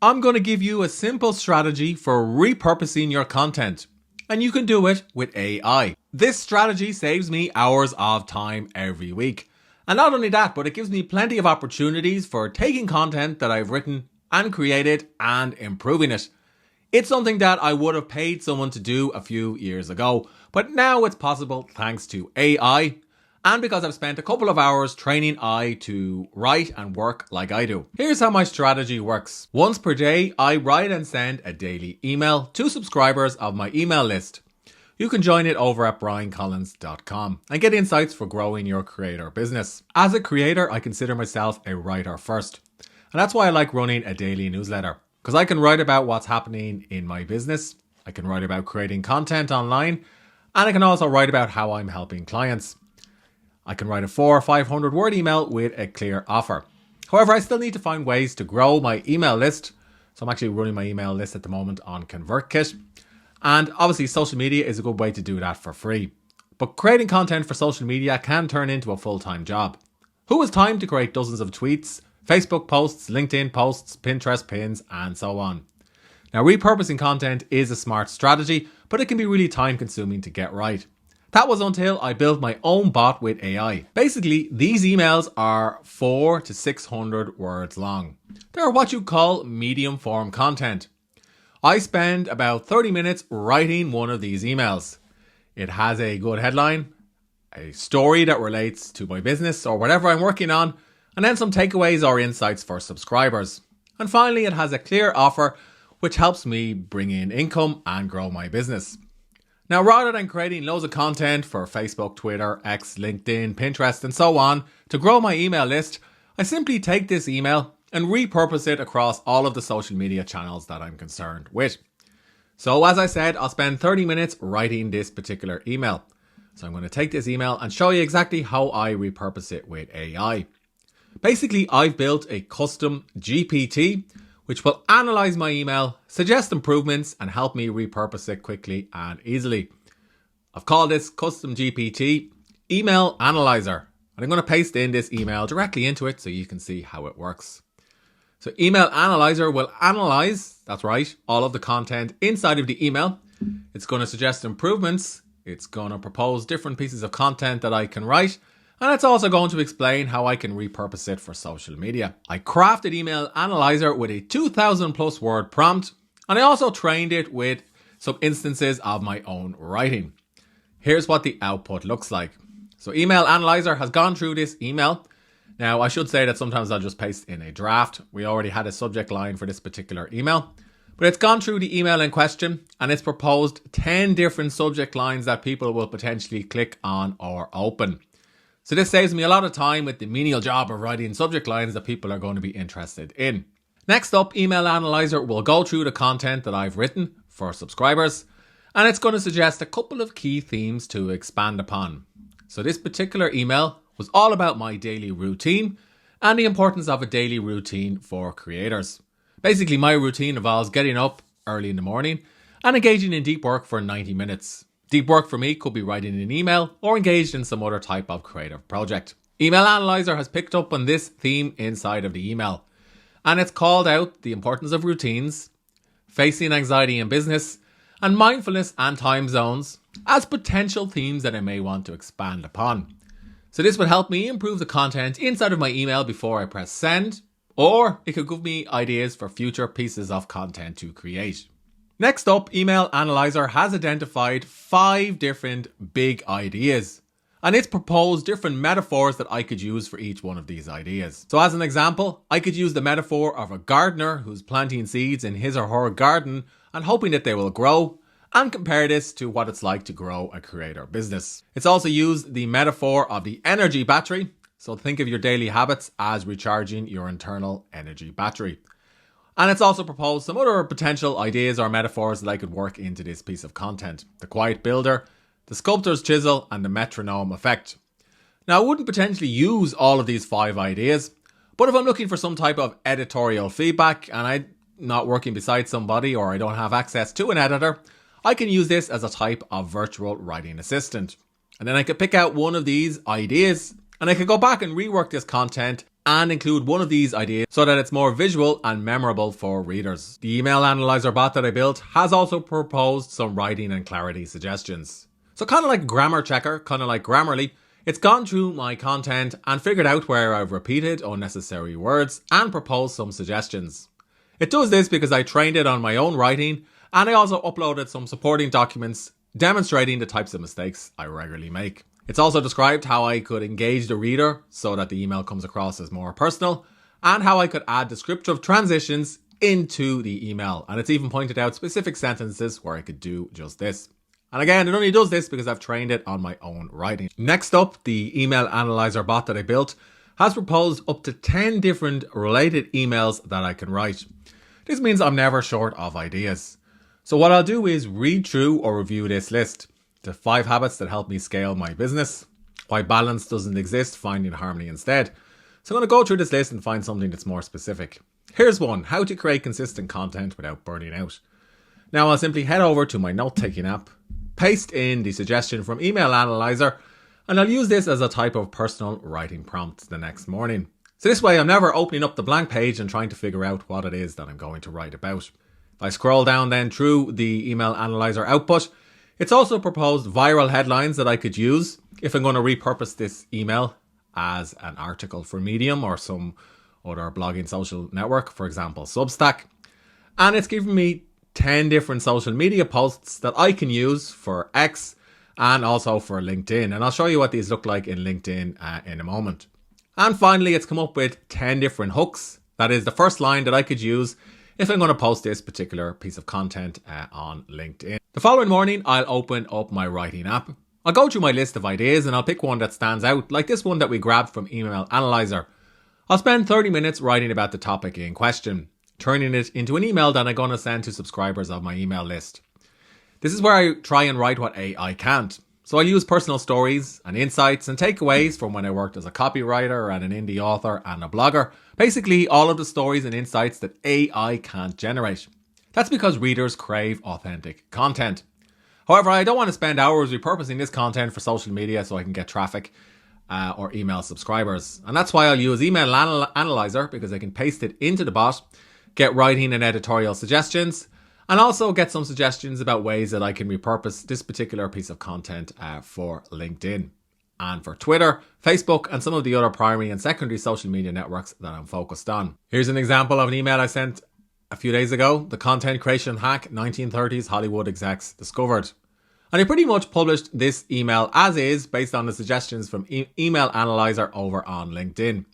I'm going to give you a simple strategy for repurposing your content. And you can do it with AI. This strategy saves me hours of time every week. And not only that, but it gives me plenty of opportunities for taking content that I've written and created and improving it. It's something that I would have paid someone to do a few years ago, but now it's possible thanks to AI and because I've spent a couple of hours training AI to write and work like I do. Here's how my strategy works. Once per day, I write and send a daily email to subscribers of my email list. You can join it over at briancollins.com and get insights for growing your creator business. As a creator, I consider myself a writer first. And that's why I like running a daily newsletter. Because I can write about what's happening in my business. I can write about creating content online. And I can also write about how I'm helping clients. I can write a 400 or 500 word email with a clear offer. However, I still need to find ways to grow my email list. So I'm actually running my email list at the moment on ConvertKit. And obviously social media is a good way to do that for free. But creating content for social media can turn into a full-time job. Who has time to create dozens of tweets, Facebook posts, LinkedIn posts, Pinterest pins, and so on? Now, repurposing content is a smart strategy, but it can be really time-consuming to get right. That was until I built my own bot with AI. Basically, these emails are 400 to 600 words long. They're what you call medium form content. I spend about 30 minutes writing one of these emails. It has a good headline, a story that relates to my business or whatever I'm working on, and then some takeaways or insights for subscribers. And finally, it has a clear offer which helps me bring in income and grow my business. Now, rather than creating loads of content for Facebook, Twitter, X, LinkedIn, Pinterest, and so on to grow my email list, I simply take this email and repurpose it across all of the social media channels that I'm concerned with. So as I said, I'll spend 30 minutes writing this particular email. So I'm going to take this email and show you exactly how I repurpose it with AI. Basically, I've built a custom GPT which will analyze my email, suggest improvements, and help me repurpose it quickly and easily. I've called this custom GPT Email Analyzer, and I'm going to paste in this email directly into it so you can see how it works. So Email Analyzer will analyze, that's right, all of the content inside of the email. It's going to suggest improvements. It's going to propose different pieces of content that I can write. And it's also going to explain how I can repurpose it for social media. I crafted Email Analyzer with a 2,000 plus word prompt. And I also trained it with some instances of my own writing. Here's what the output looks like. So Email Analyzer has gone through this email. Now, I should say that sometimes I'll just paste in a draft. We already had a subject line for this particular email. But it's gone through the email in question and it's proposed 10 different subject lines that people will potentially click on or open. So this saves me a lot of time with the menial job of writing subject lines that people are going to be interested in. Next up, Email Analyzer will go through the content that I've written for subscribers and it's going to suggest a couple of key themes to expand upon. So this particular email was all about my daily routine and the importance of a daily routine for creators. Basically, my routine involves getting up early in the morning and engaging in deep work for 90 minutes. Deep work for me could be writing an email or engaged in some other type of creative project. Email Analyzer has picked up on this theme inside of the email, and it's called out the importance of routines, facing anxiety in business, and mindfulness and time zones as potential themes that I may want to expand upon. So this would help me improve the content inside of my email before I press send, or it could give me ideas for future pieces of content to create. Next up, Email Analyzer has identified 5 different big ideas. And it's proposed different metaphors that I could use for each one of these ideas. So as an example, I could use the metaphor of a gardener who's planting seeds in his or her garden and hoping that they will grow, and compare this to what it's like to grow a creator business. It's also used the metaphor of the energy battery. So think of your daily habits as recharging your internal energy battery. And it's also proposed some other potential ideas or metaphors that I could work into this piece of content. The quiet builder, the sculptor's chisel, and the metronome effect. Now, I wouldn't potentially use all of these 5 ideas, but if I'm looking for some type of editorial feedback and I'm not working beside somebody or I don't have access to an editor, I can use this as a type of virtual writing assistant. And then I could pick out one of these ideas and I could go back and rework this content and include one of these ideas so that it's more visual and memorable for readers. The email analyzer bot that I built has also proposed some writing and clarity suggestions. So kind of like a grammar checker, kind of like Grammarly, it's gone through my content and figured out where I've repeated unnecessary words and proposed some suggestions. It does this because I trained it on my own writing, and I also uploaded some supporting documents demonstrating the types of mistakes I regularly make. It's also described how I could engage the reader so that the email comes across as more personal, and how I could add descriptive transitions into the email. And it's even pointed out specific sentences where I could do just this. And again, it only does this because I've trained it on my own writing. Next up, the email analyzer bot that I built has proposed up to 10 different related emails that I can write. This means I'm never short of ideas. So what I'll do is read through or review this list. The 5 habits that help me scale my business, why balance doesn't exist, finding harmony instead. So I'm going to go through this list and find something that's more specific. Here's one, how to create consistent content without burning out. Now I'll simply head over to my note-taking app, paste in the suggestion from Email Analyzer, and I'll use this as a type of personal writing prompt the next morning. So this way I'm never opening up the blank page and trying to figure out what it is that I'm going to write about. If I scroll down then through the Email Analyzer output, it's also proposed viral headlines that I could use if I'm going to repurpose this email as an article for Medium or some other blogging social network, for example, Substack. And it's given me 10 different social media posts that I can use for X and also for LinkedIn. And I'll show you what these look like in LinkedIn in a moment. And finally, it's come up with 10 different hooks. That is the first line that I could use if I'm going to post this particular piece of content on LinkedIn. The following morning, I'll open up my writing app. I'll go through my list of ideas and I'll pick one that stands out, like this one that we grabbed from Email Analyzer. I'll spend 30 minutes writing about the topic in question, turning it into an email that I'm going to send to subscribers of my email list. This is where I try and write what AI can't. So I use personal stories and insights and takeaways from when I worked as a copywriter and an indie author and a blogger. Basically, all of the stories and insights that AI can't generate. That's because readers crave authentic content. However, I don't want to spend hours repurposing this content for social media so I can get traffic or email subscribers. And that's why I'll use Email Analyzer, because I can paste it into the bot, get writing and editorial suggestions, and also get some suggestions about ways that I can repurpose this particular piece of content for LinkedIn and for Twitter, Facebook, and some of the other primary and secondary social media networks that I'm focused on. Here's an example of an email I sent a few days ago, the content creation hack 1930s Hollywood execs discovered. And I pretty much published this email as is based on the suggestions from Email Analyzer over on LinkedIn.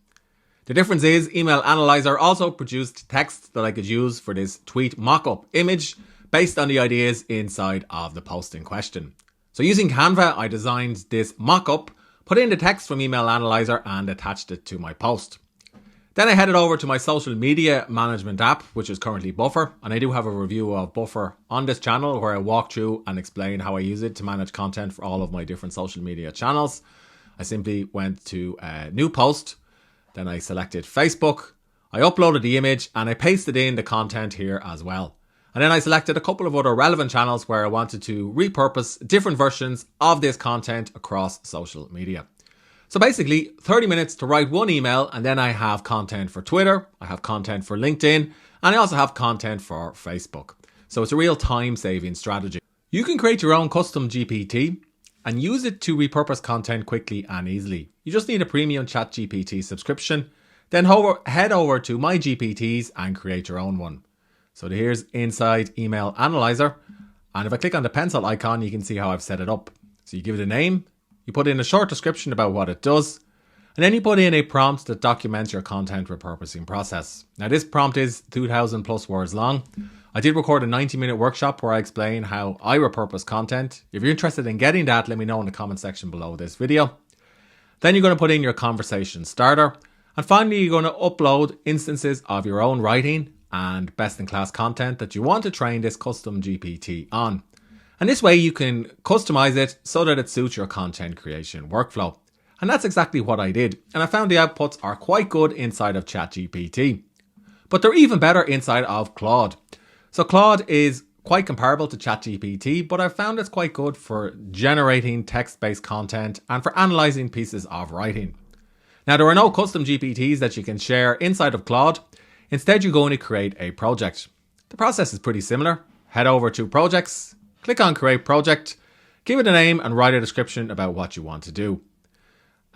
The difference is Email Analyzer also produced text that I could use for this tweet mock-up image based on the ideas inside of the post in question. So using Canva, I designed this mock-up, put in the text from Email Analyzer and attached it to my post. Then I headed over to my social media management app, which is currently Buffer. And I do have a review of Buffer on this channel where I walk through and explain how I use it to manage content for all of my different social media channels. I simply went to a new post. Then I selected Facebook. I uploaded the image and I pasted in the content here as well. And then I selected a couple of other relevant channels where I wanted to repurpose different versions of this content across social media. So basically 30 minutes to write one email, and then I have content for Twitter, I have content for LinkedIn, and I also have content for Facebook. So it's a real time-saving strategy. You can create your own custom GPT and use it to repurpose content quickly and easily. You just need a premium ChatGPT subscription, then head over to My GPTs and create your own one. So here's inside Email Analyzer, and if I click on the pencil icon, you can see how I've set it up. So you give it a name, you put in a short description about what it does, and then you put in a prompt that documents your content repurposing process. Now this prompt is 2,000 plus words long. I did record a 90-minute workshop where I explain how I repurpose content. If you're interested in getting that, let me know in the comment section below this video. Then you're going to put in your conversation starter. And finally, you're going to upload instances of your own writing and best-in-class content that you want to train this custom GPT on. And this way you can customize it so that it suits your content creation workflow. And that's exactly what I did. And I found the outputs are quite good inside of ChatGPT. But they're even better inside of Claude. So Claude is quite comparable to ChatGPT, but I've found it's quite good for generating text-based content and for analysing pieces of writing. Now, there are no custom GPTs that you can share inside of Claude. Instead, you're going to create a project. The process is pretty similar. Head over to Projects, click on Create Project, give it a name and write a description about what you want to do.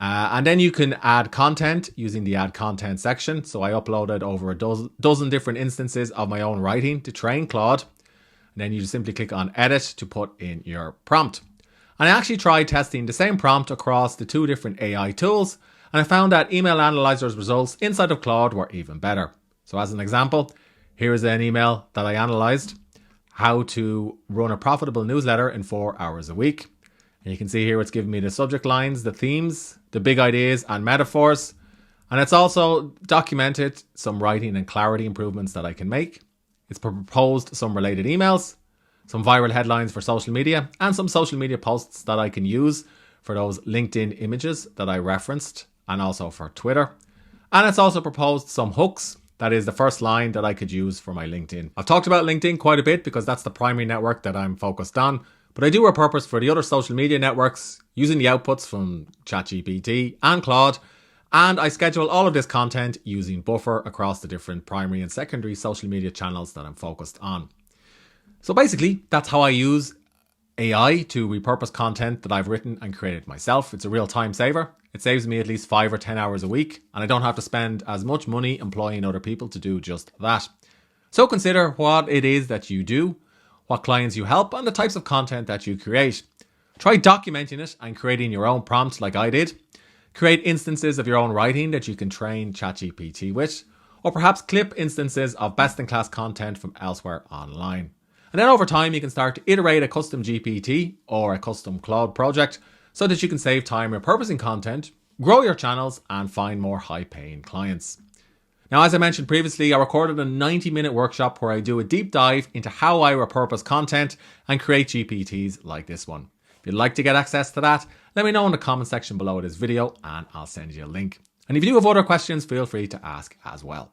And then you can add content using the Add Content section. So I uploaded over a dozen different instances of my own writing to train Claude. And then you just simply click on Edit to put in your prompt. And I actually tried testing the same prompt across the 2 different AI tools, and I found that Email Analyzer's results inside of Claude were even better. So as an example, here is an email that I analyzed: how to run a profitable newsletter in 4 hours a week. And you can see here it's giving me the subject lines, the themes, the big ideas and metaphors. And it's also documented some writing and clarity improvements that I can make. It's proposed some related emails, some viral headlines for social media, and some social media posts that I can use for those LinkedIn images that I referenced, and also for Twitter. And it's also proposed some hooks. That is the first line that I could use for my LinkedIn. I've talked about LinkedIn quite a bit because that's the primary network that I'm focused on, but I do repurpose for the other social media networks using the outputs from ChatGPT and Claude, and I schedule all of this content using Buffer across the different primary and secondary social media channels that I'm focused on. So basically, that's how I use AI to repurpose content that I've written and created myself. It's a real time saver. It saves me at least 5 or 10 hours a week, and I don't have to spend as much money employing other people to do just that. So consider what it is that you do, what clients you help, and the types of content that you create. Try documenting it and creating your own prompts like I did. Create instances of your own writing that you can train ChatGPT with, or perhaps clip instances of best-in-class content from elsewhere online. And then over time, you can start to iterate a custom GPT or a custom Claude project so that you can save time repurposing content, grow your channels, and find more high-paying clients. Now, as I mentioned previously, I recorded a 90-minute workshop where I do a deep dive into how I repurpose content and create GPTs like this one. If you'd like to get access to that, let me know in the comment section below this video and I'll send you a link. And if you do have other questions, feel free to ask as well.